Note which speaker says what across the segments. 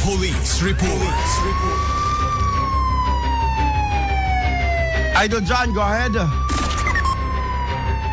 Speaker 1: Police Report. Idol John, go ahead.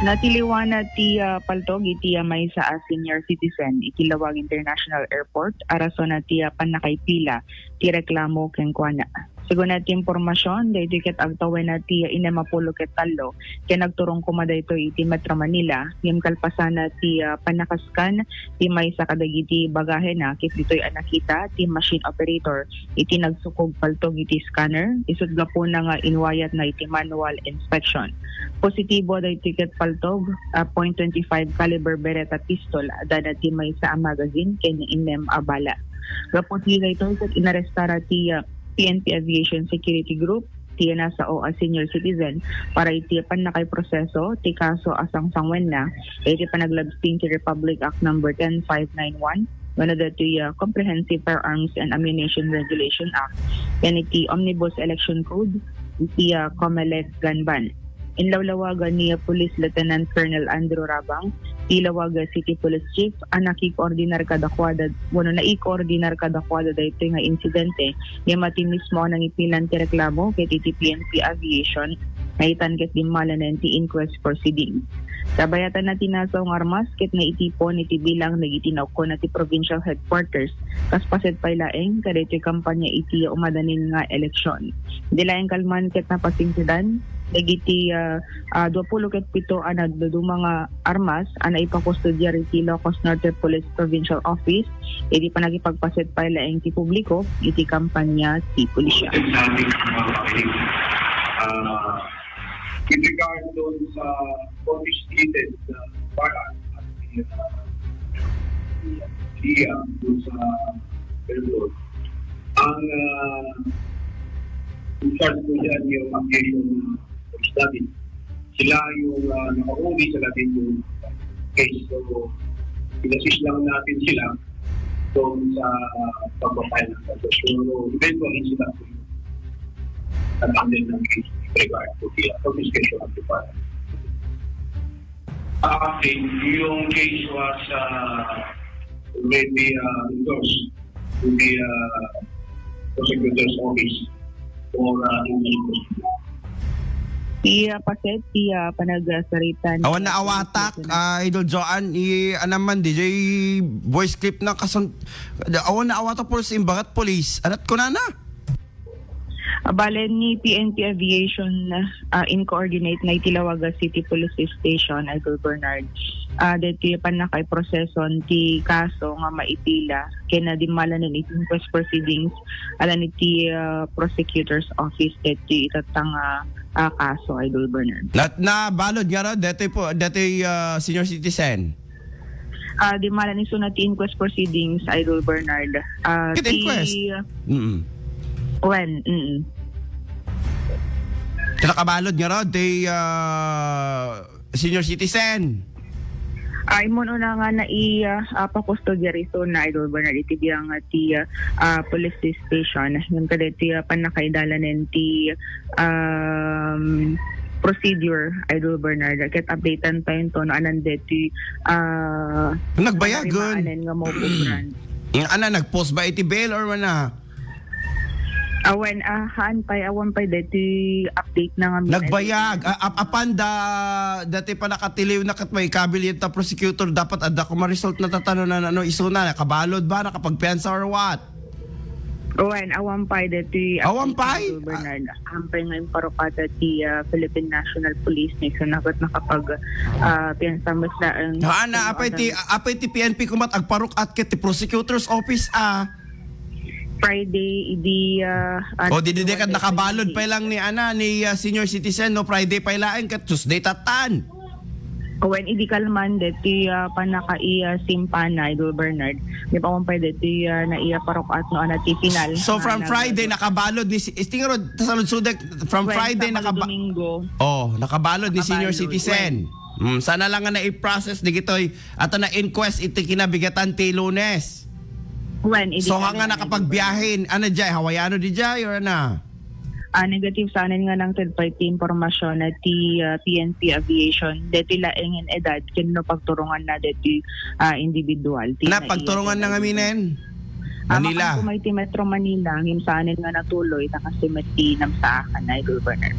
Speaker 2: Natiliwana ti paltog iti may sa senior citizen iti Lawag International Airport arason na ti panakaipila ti reklamo ken kuana. Sigun na ti impormasyon dahil ket agtawen na ti inemapulo ket talo ken nagturong kumada ito iti Metro Manila yung kalpasan na ti panakaskan ti may sa kadagiti bagahe na kit dito'y nakita ti machine operator iti nagsukog paltog iti scanner isudga po na nga inwayat na iti manual inspection. Positibo dahil ticket paltog .25 caliber Beretta pistol dada ti may sa magazine ken inem abala. Gapot nila ito ket inarestara ti PNP Aviation Security Group ti nasa OA senior citizen para iti panakay proseso ti kaso asang sangwen na iti panaglabsting ti Republic Act number 10591 wano dati Comprehensive Firearms and Ammunition Regulation Act yan iti Omnibus Election Code iti COMELEC gun ban. Inlawlawagan ni Police Lieutenant Colonel Andrew Rabang, Ilawaga City Police Chief, nakikoordinar kadakwada, naikoordinar kadakwada dahito nga insidente, yung mati mismo nang ipilan ti reklamo kay PNP Aviation, naitan ket dimala na ti inquest proceedings. Sabayatan na tinasaw ng armas ket na itipon iti bilang nagitinaw ko na ti provincial headquarters kaspaset pailaeng kadito kampanya iti umadanin nga eleksyon. Dilaeng kalman ket napasingsidan nagiti 27 anad do mga armas ana ipakustudya iti Ilocos Norte Police Provincial Office iti panagipagpaset pailaeng ti publiko iti kampanya ti pulisya.
Speaker 3: In regard doon sa confiscated product at the doon sa railroad, ang in-charge po dyan yung aviation police natin. Sila yung nakahuli sa natin yung case. So, in-assist lang natin sila doon sa pagpapay ng kaso. So, eventually sila po yung nag-handle ng case regard to the confiscation of the product. Okay, yung case was already endorsed to the prosecutor's office for investigation.
Speaker 2: Paset, panagsaritan.
Speaker 1: Awan na awatak, Idol Joan, anaman, DJ voice clip na kasan, awan na awatak po sa imbagat police, anat ko na na?
Speaker 2: Bale ni PNP Aviation in coordinate na Itilawaga City Police Station Idol Bernard. Dito panakay proseson ti kaso nga maipila kena dimala ng inquest proceedings alan iti prosecutor's office dito itatang kaso Idol Bernard.
Speaker 1: Lat na balod nga ro, dito senior citizen.
Speaker 2: Dimala ni sunat inquest proceedings Idol Bernard.
Speaker 1: Inquest?
Speaker 2: When?
Speaker 1: Nakabalod nga ro, senior citizen.
Speaker 2: Ay mo na nga na pakustodya rito na Idol Bernard iti biyang ti police station yung kadeti panakaidala nen ti procedure Idol Bernard ket updatean tayo to no anan deti
Speaker 1: nagbayagon
Speaker 2: nga mo pugran.
Speaker 1: Ana nagpost ba iti bail or mana?
Speaker 2: Awan awan pa deti update na nga
Speaker 1: nagbayag apan dati pa nakatiliw na kat may kabilit na prosecutor dapat adda ko ma-result na tatano na iso na nakabalod ba nakapagpensa or what?
Speaker 2: Awan pa deti
Speaker 1: awan pa
Speaker 2: Bernard ampay nga parokata ti Philippine National Police ni sanagot nakapag pensa mas
Speaker 1: ana apay ti PNP kumat agparok at ket ti prosecutor's office
Speaker 2: Friday di
Speaker 1: di kad nakabalod pa lang ni senior citizen no Friday pa ilaan kat Tuesday tatan.
Speaker 2: When idi kalman deti panakai simpana Idol Bernard di pa man pa deti na iya parokat no ana ti final.
Speaker 1: So from Friday nakabalod ni istingro tasalud sudek from Friday nakabalod ni senior citizen. Sana lang nga na i-process digitoy ato na inquest iti kinabigatan ti Lunes. So nga nakapagbiyahin, ano dyan, Hawaiano di dyan or ano?
Speaker 2: Negative sa anin nga ng third-party impormasyon na ti PNP Aviation. Deti laeng edad, kino pagturungan na deti individual.
Speaker 1: Na pagturungan na nga minen? Manila.
Speaker 2: Makan kumay ti Metro Manila, ngimsaanin nga natuloy, nakasimeti nam sa akin, Idol Bernard.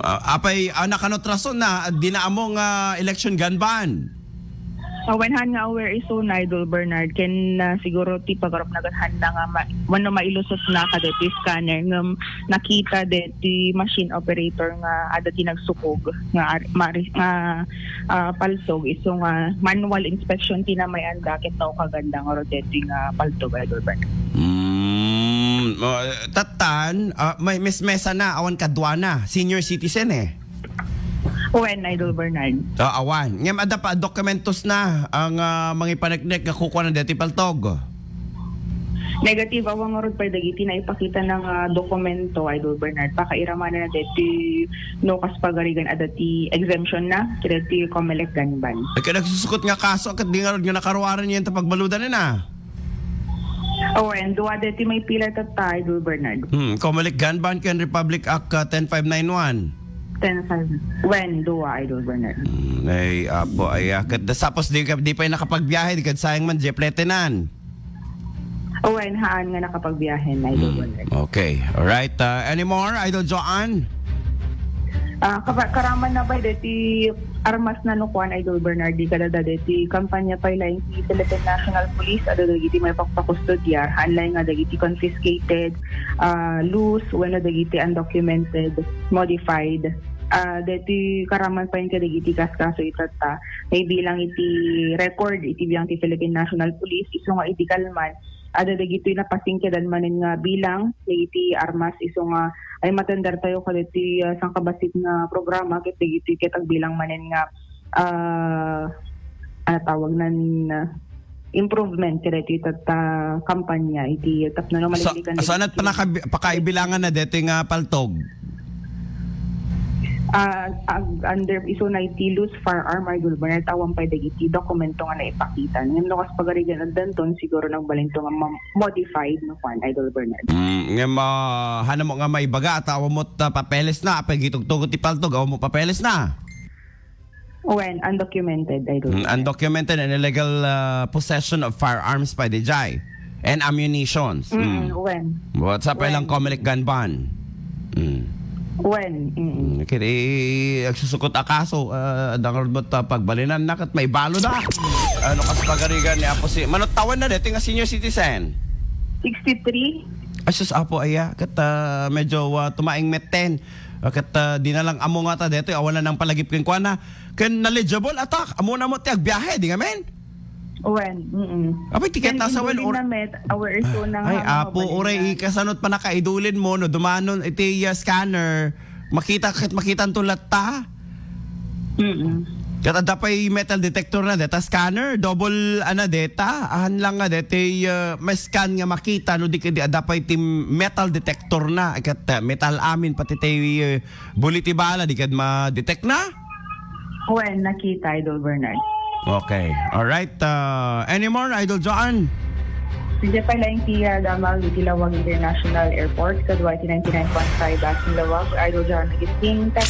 Speaker 1: Apay, nakanotrason na, dinaamong election gun ban.
Speaker 2: Wenhan nga aware iso na Idol Bernard, ken siguro ti pagarap nagahanda nga wano mailusot na kada ti scanner nga nakita de ti machine operator nga ada ti nagsukog nga palsog iso nga manual inspection ti na may anda ket no kaganda nga roteting nga paltog Idol Bernard.
Speaker 1: Tatan, may mesa na awan kadwana, senior citizen eh.
Speaker 2: When Idol Bernard.
Speaker 1: Awan. Ngem ada pa dokumentos na ang mga ipaneknek nga kukuha ng deti paltog.
Speaker 2: Negative awang rod pa dagiti na ipakita ng dokumento Idol Bernard pakairaman na deti no kas pagarigan adati exemption na kiti Comelec gun ban.
Speaker 1: Kaya nagsusukot nga kaso kat di nga rod nga nakaruaran niya ta pagbaludan na.
Speaker 2: And duwa deti may pila ta Idol Bernard.
Speaker 1: Comelec gun ban ken Republic Act 10591.
Speaker 2: 10,000. When duwa Idol Bernard.
Speaker 1: Ay apo ay tapos di pa yung nakapagbiyahe di kad sayang man jepletinan.
Speaker 2: When haan nga nakapagbiyahe Idol Bernard.
Speaker 1: Okay. All right. Any more Idol Joanne?
Speaker 2: Karaman na ba deti armas na nukuan Idol Bernard di kada deti kampanya pa ilaing ti Philippine National Police ada dagiti may pagpakustodya hanlay nga dagiti confiscated loose when dagiti undocumented modified deti karaman pa yung kadagiti kaskaso itata may bilang iti record iti biyang ti Philippine National Police iso nga iti kalman ada dagiti napasingkedan manen nga bilang iti armas iso nga ay matandar tayo kaditi sangkabasit nga programa ket dagiti ket ang bilang manen nga tawag nan improvement kaditi tata kampanya iti tapno no malilikan
Speaker 1: so anat pakaibilangan na deti nga paltog.
Speaker 2: Under iso na iti loose firearm Idol Bernard tawang pa dagiti dokumento nga naipakita ngem no kas pagarigan at danton siguro nang balento nga modified no kwan Idol Bernard.
Speaker 1: Ngem hanam mo nga may baga tawa mo papeles na apay gitugtugot ti paltog aw mo papeles na.
Speaker 2: When undocumented Idol Bernard.
Speaker 1: Undocumented and illegal possession of firearms by the JAI and ammunitions.
Speaker 2: When.
Speaker 1: What's up lang Comelec gun ban?
Speaker 2: When?
Speaker 1: Kaya agsusukot akaso dangar mo pagbalinan na kat may balo na. Ano kas pagarigan ni Apo si manotawan na dito nga senior citizen.
Speaker 2: 63.
Speaker 1: Asus Apo aya kat medyo tumaing meten. Kat di na lang amo nga ta dito awan na nang palagip ken kuana ken knowledgeable atak amo na mo ti agbiyahe di nga men.
Speaker 2: When?
Speaker 1: Apay tiket na sa well or ay Apo oray ikasanot pa nakaidulin mo no dumanon iti scanner makita tulat ta. Kata dapay metal detector na data scanner double data ahan lang nga dete may scan nga makita no di kadi dapay ti metal detector na kat metal amin pati tay buliti bala di kad ma-detect na.
Speaker 2: When nakita Idol Bernard.
Speaker 1: Okay. All right. Any more Idol Joanne?
Speaker 2: Sige pa lang tiya damal di Tilawag International Airport kadwa 99.5 Lawag Idol Joanne nagising ta